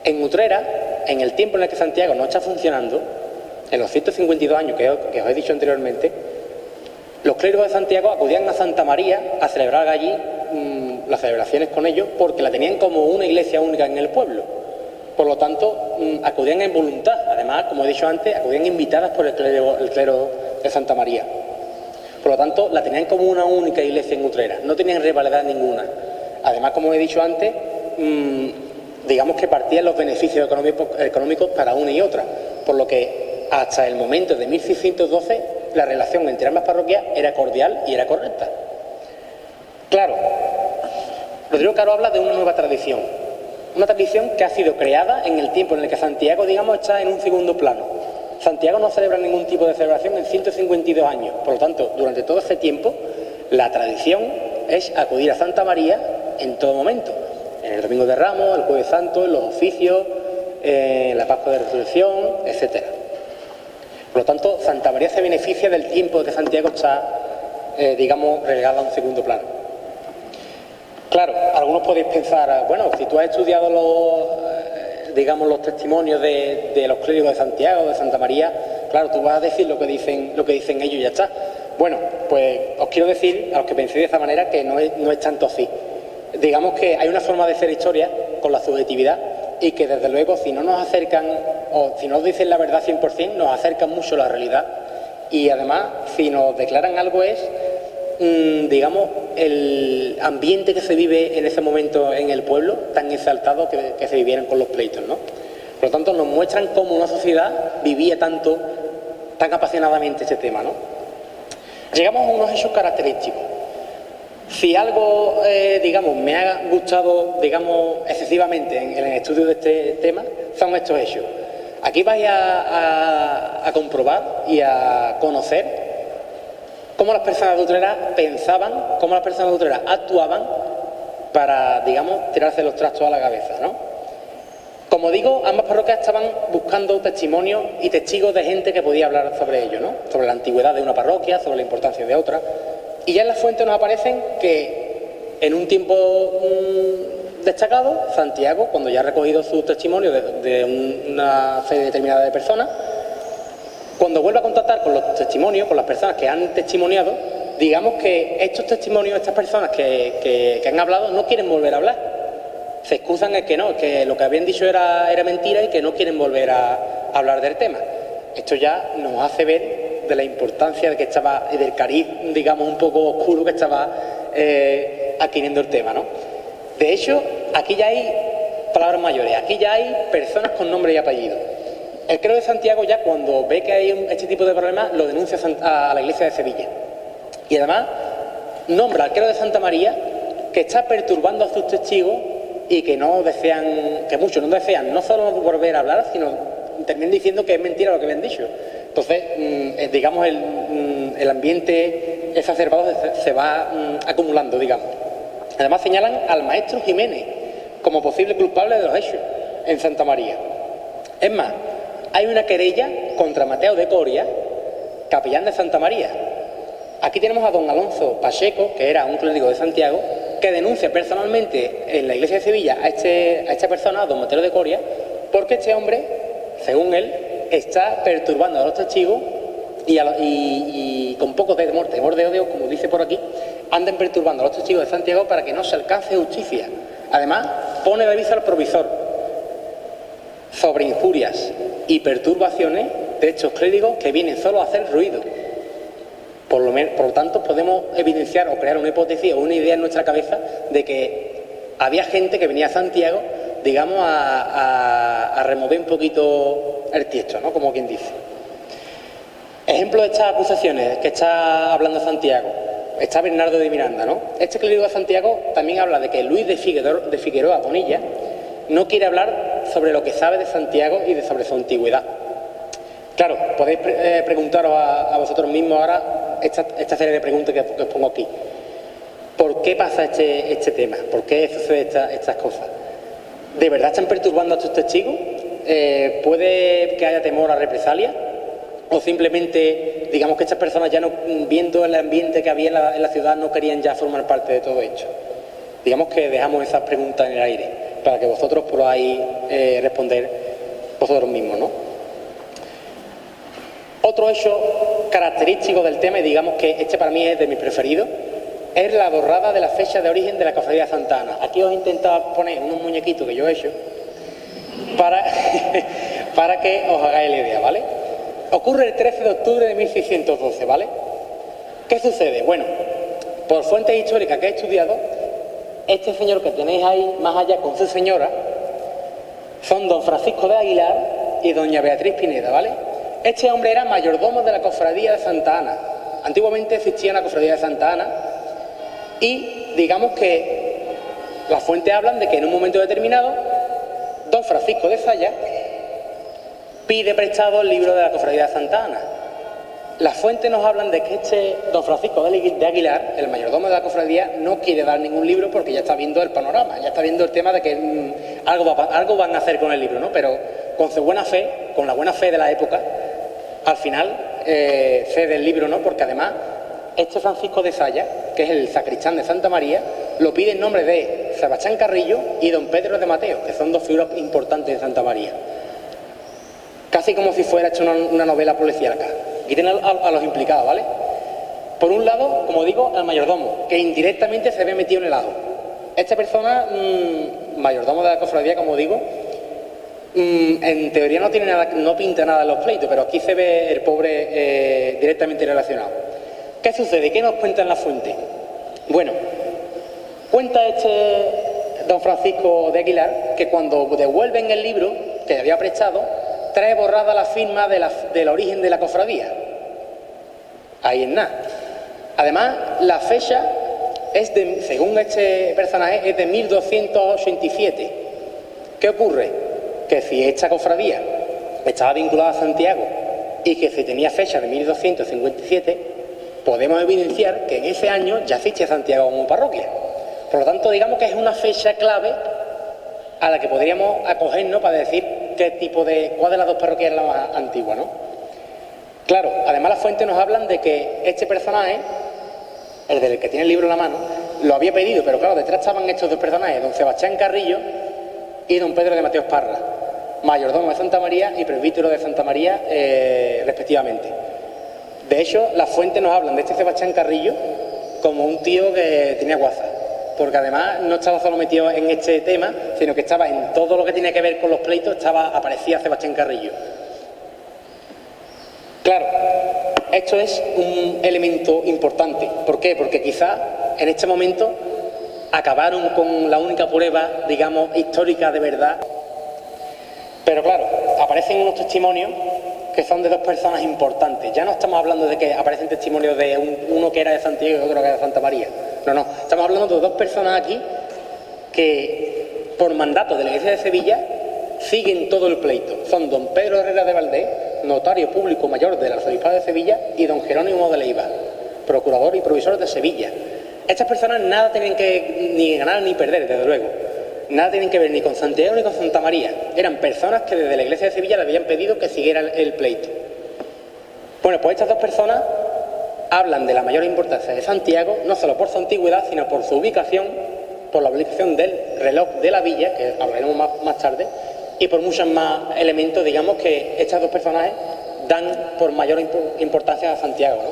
en Utrera, en el tiempo en el que Santiago no está funcionando, en los 152 años que os he dicho anteriormente, los clérigos de Santiago acudían a Santa María a celebrar allí las celebraciones con ellos porque la tenían como una iglesia única en el pueblo. Por lo tanto, acudían en voluntad. Además, como he dicho antes, acudían invitadas por el clero de Santa María. Por lo tanto, la tenían como una única iglesia en Utrera. No tenían rivalidad ninguna. Además, como he dicho antes, digamos que partían los beneficios económicos para una y otra. Por lo que hasta el momento de 1612 la relación entre ambas parroquias era cordial y era correcta. Claro, Rodrigo Caro habla de una nueva tradición. Una tradición que ha sido creada en el tiempo en el que Santiago, digamos, está en un segundo plano. Santiago no celebra ningún tipo de celebración en 152 años. Por lo tanto, durante todo ese tiempo, la tradición es acudir a Santa María en todo momento. En el Domingo de Ramos, el Jueves Santo, en los oficios, en la Pascua de Resurrección, etcétera. Por lo tanto, Santa María se beneficia del tiempo que Santiago está, digamos, relegado a un segundo plano. Claro, algunos podéis pensar, bueno, si tú has estudiado los testimonios de los clérigos de Santiago, de Santa María, claro, tú vas a decir lo que dicen ellos y ya está. Bueno, pues os quiero decir, a los que penséis de esa manera, que no es tanto así. Digamos que hay una forma de hacer historia con la subjetividad y que desde luego si no nos acercan o si no nos dicen la verdad 100%, nos acercan mucho a la realidad y además si nos declaran algo es, digamos, el ambiente que se vive en ese momento en el pueblo, tan exaltado que se vivieran con los pleitos, ¿no? Por lo tanto, nos muestran cómo una sociedad vivía tan apasionadamente ese tema, ¿no? Llegamos a unos hechos característicos. Si algo, digamos, me ha gustado, digamos, excesivamente en el estudio de este tema, son estos hechos. Aquí vais a comprobar y a conocer cómo las personas de Utrera pensaban, cómo las personas de Utrera actuaban para, digamos, tirarse los trastos a la cabeza, ¿no? Como digo, ambas parroquias estaban buscando testimonios y testigos de gente que podía hablar sobre ello, ¿no? Sobre la antigüedad de una parroquia, sobre la importancia de otra. Y ya en las fuentes nos aparecen que en un tiempo destacado, Santiago, cuando ya ha recogido sus testimonios de una serie determinada de personas, cuando vuelve a contactar con los testimonios, con las personas que han testimoniado, digamos que estos testimonios, estas personas que han hablado, no quieren volver a hablar. Se excusan en que no, que lo que habían dicho era mentira y que no quieren volver a hablar del tema. Esto ya nos hace ver de la importancia de que estaba, y del cariz, digamos, un poco oscuro que estaba adquiriendo el tema, ¿no? De hecho, aquí ya hay palabras mayores, aquí ya hay personas con nombre y apellido. El clero de Santiago ya cuando ve que hay este tipo de problemas lo denuncia a la iglesia de Sevilla. Y además nombra al clero de Santa María que está perturbando a sus testigos y que no desean, que muchos no desean no solo volver a hablar, sino terminan diciendo que es mentira lo que le han dicho. Entonces, digamos, el ambiente exacerbado se va acumulando, digamos. Además señalan al maestro Jiménez como posible culpable de los hechos en Santa María. Es más, hay una querella contra Mateo de Coria, capellán de Santa María. Aquí tenemos a don Alonso Pacheco, que era un clérigo de Santiago, que denuncia personalmente en la iglesia de Sevilla a esta persona, a don Mateo de Coria, porque este hombre, según él, está perturbando a los testigos y con poco temor de odio, como dice por aquí, andan perturbando a los testigos de Santiago para que no se alcance justicia. Además, pone de aviso al provisor sobre injurias y perturbaciones de hechos clérigos que vienen solo a hacer ruido. Por lo tanto, podemos evidenciar o crear una hipótesis o una idea en nuestra cabeza de que había gente que venía a Santiago, digamos, a remover un poquito el tiesto, ¿no? Como quien dice. Ejemplo de estas acusaciones que está hablando Santiago. Está Bernardo de Miranda, ¿no? Este clérigo de Santiago también habla de que Luis de Figueroa Bonilla no quiere hablar sobre lo que sabe de Santiago y sobre su antigüedad. Claro, podéis preguntaros a vosotros mismos ahora esta serie de preguntas que os pongo aquí. ¿Por qué pasa este tema? ¿Por qué suceden estas cosas? ¿De verdad están perturbando a estos testigos? ¿Puede que haya temor a represalia? ¿O simplemente, digamos que estas personas ya no, viendo el ambiente que había en la ciudad, no querían ya formar parte de todo esto? Digamos que dejamos esas preguntas en el aire para que vosotros podáis responder vosotros mismos, ¿no? Otro hecho característico del tema, y digamos que este para mí es de mis preferidos, es la borrada de la fecha de origen de la Cofradía de Santa Ana. Aquí os he intentado poner unos muñequitos que yo he hecho para que os hagáis la idea, ¿vale? Ocurre el 13 de octubre de 1612, ¿vale? ¿Qué sucede? Bueno, por fuentes históricas que he estudiado, este señor que tenéis ahí más allá con su señora son don Francisco de Aguilar y doña Beatriz Pineda, ¿vale? Este hombre era mayordomo de la Cofradía de Santa Ana. Antiguamente existía una Cofradía de Santa Ana y digamos que las fuentes hablan de que en un momento determinado don Francisco de Zaya pide prestado el libro de la Cofradía de Santa Ana. Las fuentes nos hablan de que este don Francisco de Aguilar, el mayordomo de la cofradía, no quiere dar ningún libro porque ya está viendo el panorama, ya está viendo el tema de que algo van a hacer con el libro, ¿no? Pero con su buena fe, con la buena fe de la época, al final cede el libro, ¿no? Porque además este Francisco de Zaya, que es el sacristán de Santa María, lo pide en nombre de Sebastián Carrillo y don Pedro de Mateo, que son dos figuras importantes de Santa María. Casi como si fuera hecho una novela policíaca. Quiten a los implicados, ¿vale? Por un lado, como digo, al mayordomo, que indirectamente se ve metido en el lado. Esta persona, mayordomo de la cofradía, como digo, en teoría no tiene nada, no pinta nada en los pleitos, pero aquí se ve el pobre directamente relacionado. ¿Qué sucede? ¿Qué nos cuenta en la fuente? Bueno, cuenta este don Francisco de Aguilar que cuando devuelven el libro que había prestado, trae borrada la firma del origen de la cofradía. Ahí es nada. Además, la fecha es según este personaje, es de 1287. ¿Qué ocurre? Que si esta cofradía estaba vinculada a Santiago y que si tenía fecha de 1257, podemos evidenciar que en ese año ya existía Santiago como parroquia. Por lo tanto, digamos que es una fecha clave a la que podríamos acogernos para decir cuál de las dos parroquias es la más antigua, ¿no? Claro, además las fuentes nos hablan de que este personaje, el del que tiene el libro en la mano, lo había pedido, pero claro, detrás estaban estos dos personajes, don Sebastián Carrillo y don Pedro de Mateo Parra, mayordomo de Santa María y presbítero de Santa María, respectivamente. De hecho, las fuentes nos hablan de este Sebastián Carrillo como un tío que tenía guasa, porque además no estaba solo metido en este tema, sino que estaba en todo lo que tiene que ver con los pleitos, aparecía Sebastián Carrillo. Claro, esto es un elemento importante. ¿Por qué? Porque quizás en este momento acabaron con la única prueba, digamos, histórica de verdad. Pero claro, aparecen unos testimonios que son de dos personas importantes. Ya no estamos hablando de que aparecen testimonios de uno que era de Santiago y otro que era de Santa María. No, estamos hablando de dos personas aquí que, por mandato de la Iglesia de Sevilla, siguen todo el pleito. Son don Pedro Herrera de Valdés, notario público mayor del Arzobispado de Sevilla, y don Jerónimo de Leiva, procurador y provisor de Sevilla. Estas personas nada tienen que ni ganar ni perder, desde luego. Nada tienen que ver ni con Santiago ni con Santa María. Eran personas que desde la Iglesia de Sevilla le habían pedido que siguiera el pleito. Bueno, pues estas dos personas hablan de la mayor importancia de Santiago, no solo por su antigüedad, sino por su ubicación por la obligación del reloj de la villa, que hablaremos más tarde, y por muchos más elementos, digamos, que estos dos personajes dan por mayor importancia a Santiago, ¿no?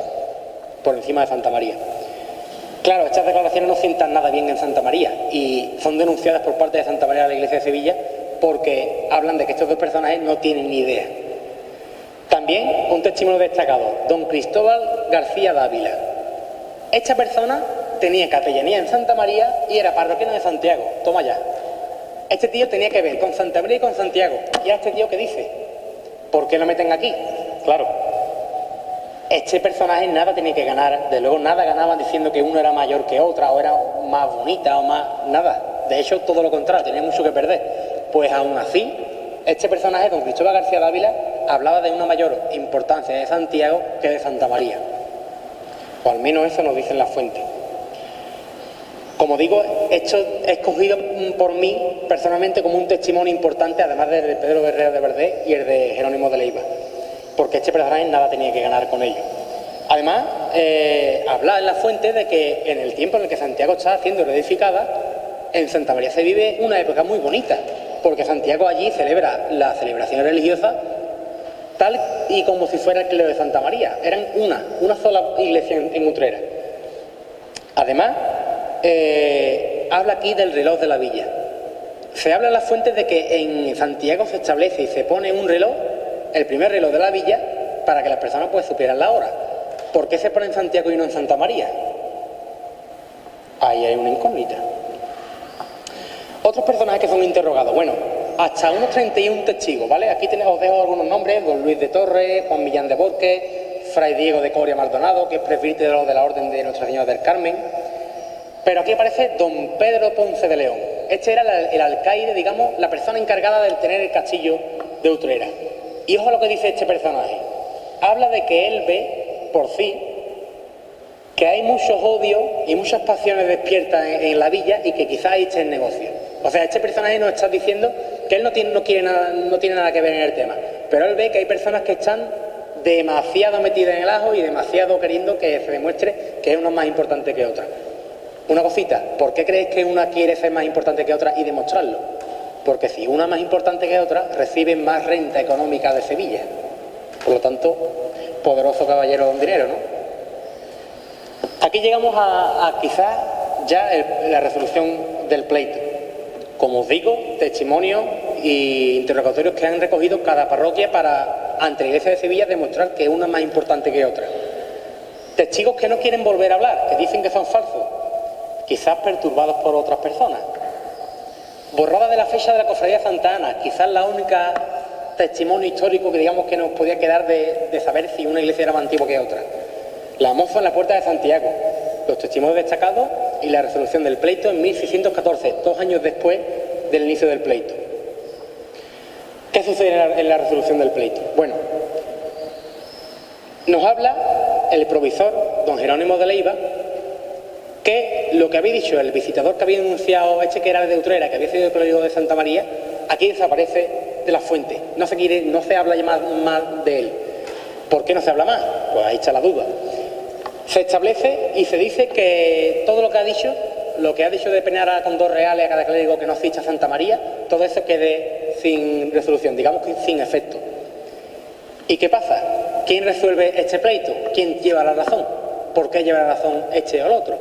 Por encima de Santa María. Claro, estas declaraciones no sientan nada bien en Santa María y son denunciadas por parte de Santa María de la Iglesia de Sevilla porque hablan de que estos dos personajes no tienen ni idea. También un testimonio destacado, don Cristóbal García Dávila. Esta persona tenía capellanía en Santa María y era parroquiano de Santiago. Toma ya. Este tío tenía que ver con Santa María y con Santiago. ¿Y a este tío qué dice? ¿Por qué lo meten aquí? Claro. Este personaje nada tenía que ganar. De luego nada ganaban diciendo que uno era mayor que otra o era más bonita o más... Nada. De hecho, todo lo contrario. Tenía mucho que perder. Pues aún así, este personaje, don Cristóbal García Dávila, hablaba de una mayor importancia de Santiago que de Santa María. O al menos eso nos dicen las fuentes. Como digo, esto es escogido por mí personalmente como un testimonio importante, además del de Pedro Berrea de Verdés y el de Jerónimo de Leiva, porque este personaje nada tenía que ganar con ello. Además, habla en la fuente de que en el tiempo en el que Santiago está siendo reedificada, en Santa María se vive una época muy bonita, porque Santiago allí celebra la celebración religiosa tal y como si fuera el clero de Santa María. Eran una sola iglesia en Utrera. Además, habla aquí del reloj de la villa. Se habla en las fuentes de que en Santiago se establece y se pone un reloj, el primer reloj de la villa, para que las personas pues supieran la hora. ¿Por qué se pone en Santiago y no en Santa María? Ahí hay una incógnita. Otros personajes que son interrogados. Bueno, hasta unos 31 testigos, ¿vale? Aquí os dejo algunos nombres: don Luis de Torres, Juan Millán de Borges, Fray Diego de Coria Maldonado, que es presbítero de la Orden de Nuestra Señora del Carmen. Pero aquí aparece don Pedro Ponce de León. Este era el alcaide, digamos, la persona encargada de tener el castillo de Utrera. Y ojo a lo que dice este personaje. Habla de que él ve, por sí, que hay muchos odios y muchas pasiones despiertas en la villa y que quizás ahí esté el negocio. O sea, este personaje nos está diciendo que él no tiene nada que ver en el tema, pero él ve que hay personas que están demasiado metidas en el ajo y demasiado queriendo que se demuestre que es una más importante que otra. Una cosita, ¿por qué creéis que una quiere ser más importante que otra y demostrarlo? Porque si una es más importante que otra, recibe más renta económica de Sevilla. Por lo tanto, poderoso caballero don dinero, ¿no? Aquí llegamos a quizás ya la resolución del pleito. Como os digo, testimonios e interrogatorios que han recogido cada parroquia para, ante la Iglesia de Sevilla, demostrar que una es más importante que otra. Testigos que no quieren volver a hablar, que dicen que son falsos, quizás perturbados por otras personas. Borrada de la fecha de la Cofradía de Santa Ana, quizás la única testimonio histórico que digamos que nos podía quedar de saber si una iglesia era más antigua que otra. La moza en la puerta de Santiago, los testimonios destacados y la resolución del pleito en 1614, 2 años después del inicio del pleito. ¿Qué sucede en la resolución del pleito? Bueno, nos habla el provisor, don Jerónimo de Leiva, que lo que había dicho el visitador que había denunciado, que era de Utrera, que había sido el clérigo de Santa María, aquí desaparece de la fuente. No se habla ya más de él. ¿Por qué no se habla más? Pues ahí está la duda. Se establece y se dice que todo lo que ha dicho de penar con 2 reales a cada clérigo que no asista a Santa María, todo eso quede sin resolución, digamos que sin efecto. ¿Y qué pasa? ¿Quién resuelve este pleito? ¿Quién lleva la razón? ¿Por qué lleva la razón este o el otro?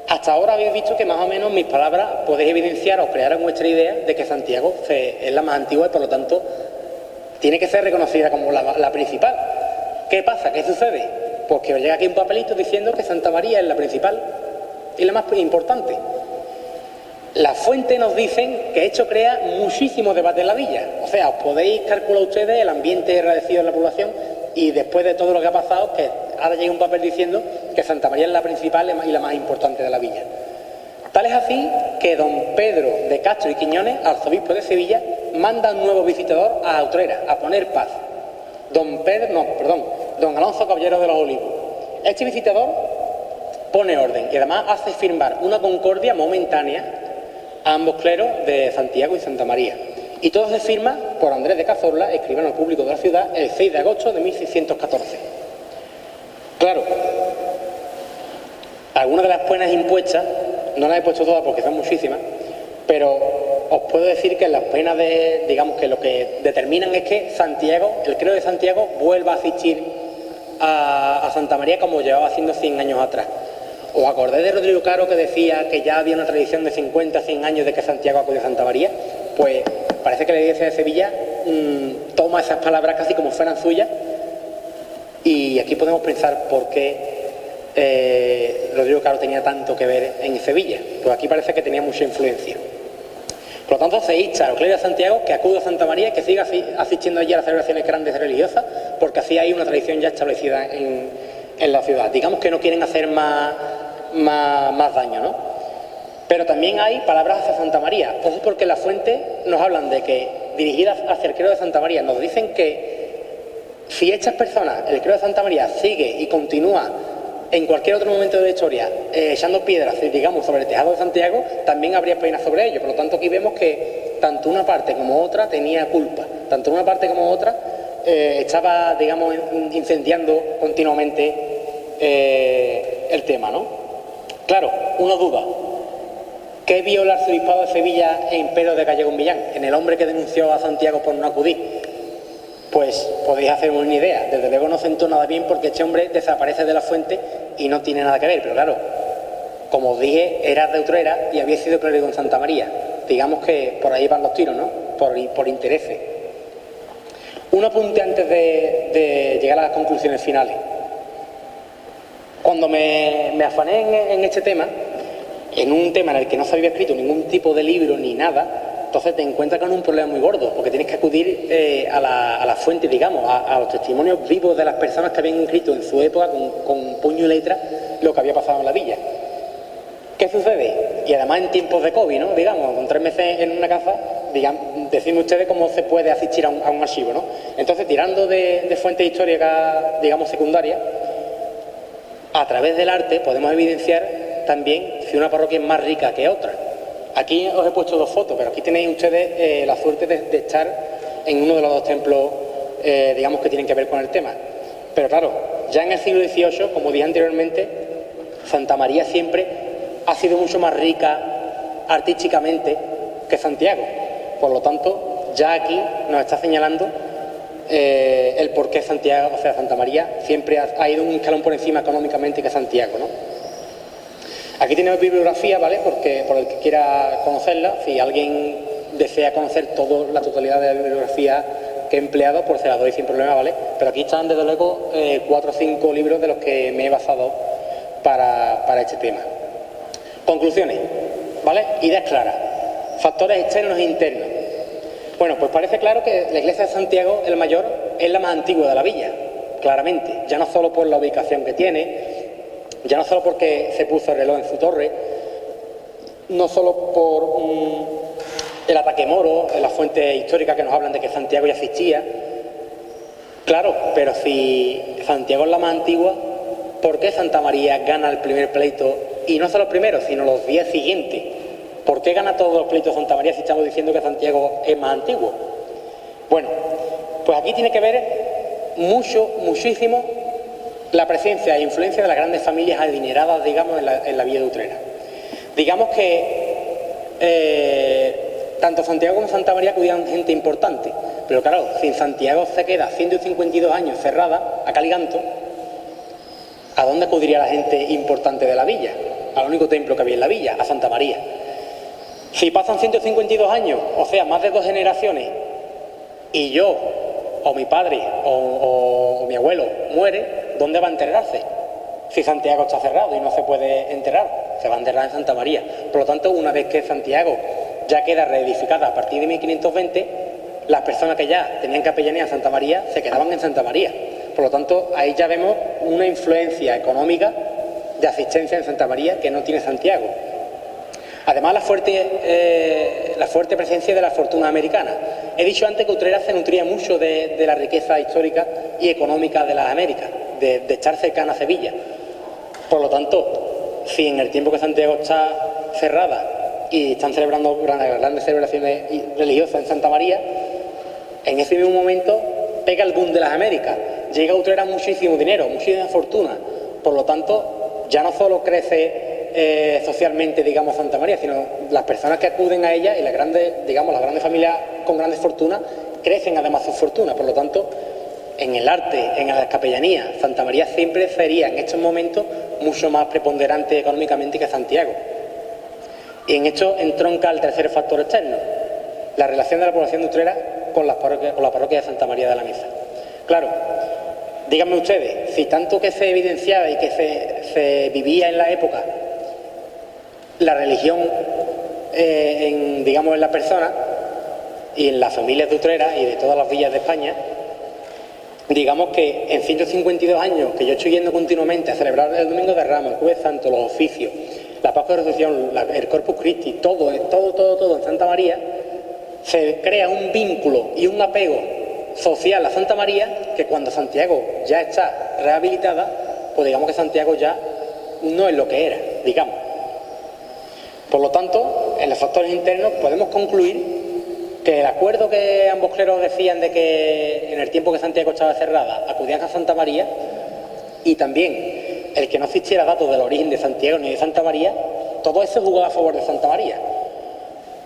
Hasta ahora habéis visto que más o menos mis palabras podéis evidenciar o crear vuestra idea de que Santiago es la más antigua y por lo tanto tiene que ser reconocida como la principal. ¿Qué pasa? ¿Qué sucede? Pues que os llega aquí un papelito diciendo que Santa María es la principal y la más importante. Las fuentes nos dicen que esto crea muchísimo debate en la villa. O sea, os podéis calcular ustedes el ambiente agradecido en la población y después de todo lo que ha pasado, que ahora llega un papel diciendo que Santa María es la principal y la más importante de la villa. Tal es así que don Pedro de Castro y Quiñones, arzobispo de Sevilla, manda un nuevo visitador a Utrera a poner paz. Don Alonso Caballero de los Olivos. Este visitador pone orden y además hace firmar una concordia momentánea a ambos cleros de Santiago y Santa María. Y todo se firma por Andrés de Cazorla, escribano público de la ciudad, el 6 de agosto de 1614. Claro, algunas de las penas impuestas No las he puesto todas porque son muchísimas, pero os puedo decir que las penas de, digamos que lo que determinan es que Santiago, el credo de Santiago, vuelva a asistir a Santa María como llevaba haciendo 100 años atrás. ¿Os acordáis de Rodrigo Caro que decía que ya había una tradición de 50, 100 años de que Santiago acudió a Santa María? Pues parece que la Iglesia de Sevilla toma esas palabras casi como fueran suyas, y aquí podemos pensar por qué Rodrigo Caro tenía tanto que ver en Sevilla. Pues aquí parece que tenía mucha influencia. Por lo tanto, se insta a los clérigos de Santiago que acuda a Santa María y que siga asistiendo allí a las celebraciones grandes religiosas, porque así hay una tradición ya establecida en la ciudad. Digamos que no quieren hacer más daño, ¿no? Pero también hay palabras hacia Santa María. Ojo, porque en la fuente nos hablan de que, dirigidas hacia el credo de Santa María, nos dicen que si estas personas, el credo de Santa María, sigue y continúa en cualquier otro momento de la historia echando piedras, digamos, sobre el tejado de Santiago, también habría pena sobre ello. Por lo tanto, aquí vemos que tanto una parte como otra tenía culpa. Tanto una parte como otra estaba, digamos, incendiando continuamente el tema, ¿no? Claro, una duda. ¿Qué vio el arzobispado de Sevilla en Pedro de Gallego Millán, en el hombre que denunció a Santiago por no acudir? Pues podéis hacer una idea. Desde luego no sentó nada bien, porque este hombre desaparece de la fuente y no tiene nada que ver. Pero claro, como os dije, era de Utrera y había sido clérigo en Santa María. Digamos que por ahí van los tiros, ¿no? Por intereses. Un apunte antes de llegar a las conclusiones finales. Cuando me afané en este tema, en un tema en el que no se había escrito ningún tipo de libro ni nada, entonces te encuentras con un problema muy gordo, porque tienes que acudir a la fuente, digamos, a los testimonios vivos de las personas que habían escrito en su época con puño y letra lo que había pasado en la villa. ¿Qué sucede? Y además en tiempos de COVID, ¿no? Digamos, con 3 meses en una casa, digamos, decidme ustedes cómo se puede asistir a un archivo, ¿no? Entonces, tirando de fuentes históricas, digamos, secundarias, a través del arte podemos evidenciar también si una parroquia es más rica que otra. Aquí os he puesto 2 fotos, pero aquí tenéis ustedes la suerte de estar en uno de los 2 templos, digamos, que tienen que ver con el tema. Pero claro, ya en el siglo XVIII, como dije anteriormente, Santa María siempre ha sido mucho más rica artísticamente que Santiago. Por lo tanto, ya aquí nos está señalando el por qué Santiago, o sea, Santa María siempre ha ido un escalón por encima económicamente que Santiago, ¿no? Aquí tenemos bibliografía, ¿vale? Porque por el que quiera conocerla, si alguien desea conocer la totalidad de la bibliografía que he empleado, pues se la doy sin problema, ¿vale? Pero aquí están, desde luego, 4 o 5 libros de los que me he basado para este tema. Conclusiones, ¿vale? Ideas claras. Factores externos e internos. Bueno, pues parece claro que la iglesia de Santiago el Mayor es la más antigua de la villa, claramente. Ya no solo por la ubicación que tiene, ya no solo porque se puso el reloj en su torre, no solo por el ataque moro, en las fuentes históricas que nos hablan de que Santiago ya existía. Claro, pero si Santiago es la más antigua, ¿por qué Santa María gana el primer pleito? Y no solo el primero, sino los 10 siguientes. ¿Por qué gana todos los pleitos Santa María si estamos diciendo que Santiago es más antiguo? Bueno, pues aquí tiene que ver muchísimo la presencia e influencia de las grandes familias adineradas, digamos, en la villa de Utrera. Digamos que tanto Santiago como Santa María acudían gente importante, pero claro, si Santiago se queda 152 años cerrada a Caliganto, ¿a dónde acudiría la gente importante de la villa? Al único templo que había en la villa, a Santa María. Si pasan 152 años, o sea, más de 2 generaciones, y yo, o mi padre, o mi abuelo muere, ¿dónde va a enterrarse? Si Santiago está cerrado y no se puede enterrar, se va a enterrar en Santa María. Por lo tanto, una vez que Santiago ya queda reedificada a partir de 1520, las personas que ya tenían capellanía en Santa María se quedaban en Santa María. Por lo tanto, ahí ya vemos una influencia económica de asistencia en Santa María que no tiene Santiago. Además, la fuerte presencia de la fortuna americana. He dicho antes que Utrera se nutría mucho de la riqueza histórica y económica de las Américas, de estar cercana a Sevilla. Por lo tanto, si en el tiempo que Santiago está cerrada y están celebrando grandes celebraciones religiosas en Santa María, en ese mismo momento pega el boom de las Américas. Llega a Utrera muchísimo dinero, muchísima fortuna. Por lo tanto, ya no solo crece socialmente, digamos, Santa María, sino las personas que acuden a ella y las grandes, digamos, las grandes familias con grandes fortunas crecen además sus fortunas. Por lo tanto, en el arte, en la capellanía, Santa María siempre sería en estos momentos mucho más preponderante económicamente que Santiago. Y en esto entronca el tercer factor externo, la relación de la población de Utrera con la parroquia de Santa María de la Misa. Claro, díganme ustedes, si tanto que se evidenciaba y que se vivía en la época la religión digamos, en la persona y en las familias de Utrera y de todas las villas de España, digamos que en 152 años que yo estoy yendo continuamente a celebrar el Domingo de Ramos, el Jueves Santo, los oficios, la Pascua de Resurrección, el Corpus Christi, todo en Santa María, se crea un vínculo y un apego social a Santa María que cuando Santiago ya está rehabilitada, pues digamos que Santiago ya no es lo que era, digamos. Por lo tanto, en los factores internos podemos concluir que el acuerdo que ambos cleros decían de que en el tiempo que Santiago estaba cerrada acudían a Santa María, y también el que no existiera datos del origen de Santiago ni de Santa María, todo eso jugaba a favor de Santa María.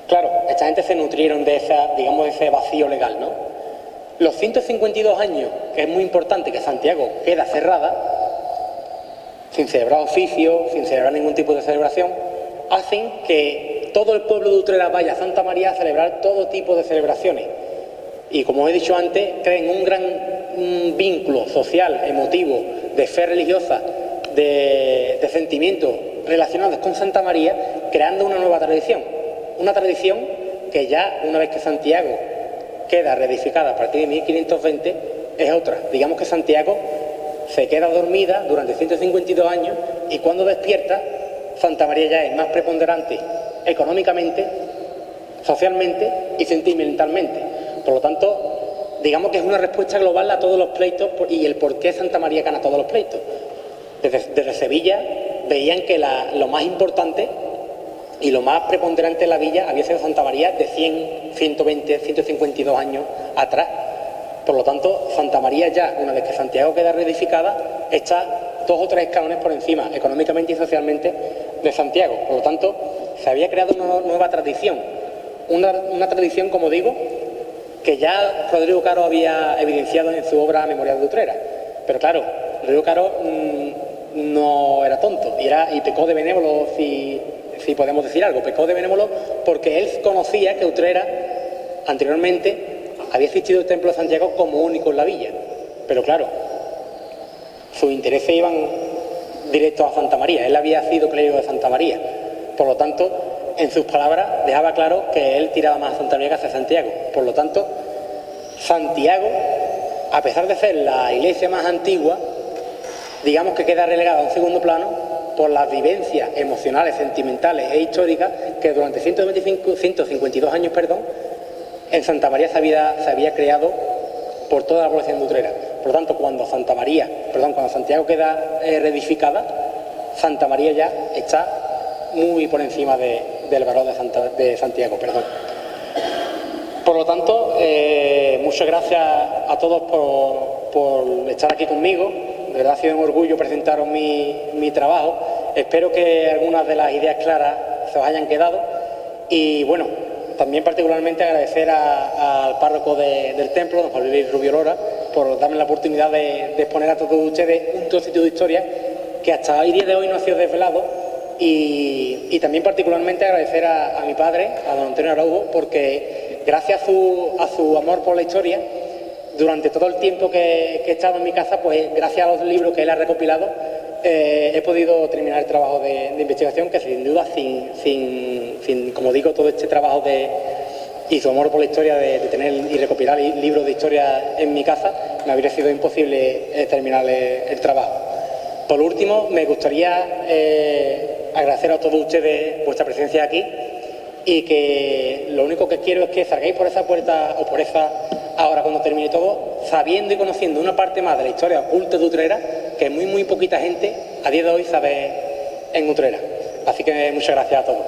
Claro, esta gente se nutrieron de de ese vacío legal, ¿no? Los 152 años, que es muy importante que Santiago queda cerrada, sin celebrar oficio, sin celebrar ningún tipo de celebración, hacen que todo el pueblo de Utrera vaya a Santa María a celebrar todo tipo de celebraciones. Y como he dicho antes, creen un gran vínculo social, emotivo, de fe religiosa, de sentimientos relacionados con Santa María, creando una nueva tradición. Una tradición que ya, una vez que Santiago queda reedificada a partir de 1520, es otra. Digamos que Santiago se queda dormida durante 152 años y cuando despierta, Santa María ya es más preponderante económicamente, socialmente y sentimentalmente. Por lo tanto, digamos que es una respuesta global a todos los pleitos y el por qué Santa María gana todos los pleitos. Desde Sevilla veían que lo más importante y lo más preponderante en la villa había sido Santa María de 100, 120, 152 años atrás. Por lo tanto, Santa María ya, una vez que Santiago queda reedificada, está 2 o 3 escalones por encima, económicamente y socialmente, de Santiago. Por lo tanto, se había creado una nueva tradición. Una tradición, como digo, que ya Rodrigo Caro había evidenciado en su obra Memorias de Utrera. Pero claro, Rodrigo Caro no era tonto y pecó de benévolo, si podemos decir algo. Pecó de benévolo porque él conocía que Utrera anteriormente había existido el Templo de Santiago como único en la villa. Pero claro, sus intereses iban directos a Santa María. Él había sido clérigo de Santa María. Por lo tanto, en sus palabras dejaba claro que él tiraba más a Santa María que hacia Santiago. Por lo tanto, Santiago, a pesar de ser la iglesia más antigua, digamos que queda relegada a un segundo plano por las vivencias emocionales, sentimentales e históricas que durante 152 años, en Santa María se había creado por toda la población de Utrera. Por lo tanto, cuando Santiago queda reedificada, Santa María ya está muy por encima del valor de Santiago. Por lo tanto, muchas gracias a todos por estar aquí conmigo. De verdad ha sido un orgullo presentaros mi trabajo. Espero que algunas de las ideas claras se os hayan quedado. Y bueno, también particularmente agradecer al párroco del templo, don Juan Luis Rubio Lora, por darme la oportunidad de exponer a todos ustedes un trocito de historia que hasta el día de hoy no ha sido desvelado. Y también particularmente agradecer a mi padre, a don Antonio Araujo, porque gracias a su amor por la historia, durante todo el tiempo que he estado en mi casa, pues gracias a los libros que él ha recopilado, he podido terminar el trabajo de investigación, que sin duda, sin como digo, todo este trabajo y su amor por la historia de tener y recopilar libros de historia en mi casa, me habría sido imposible terminar el trabajo. Por último, me gustaría agradecer a todos ustedes vuestra presencia aquí y que lo único que quiero es que salgáis por esa puerta o por esa ahora cuando termine todo, sabiendo y conociendo una parte más de la historia oculta de Utrera que muy poquita gente a día de hoy sabe en Utrera. Así que muchas gracias a todos.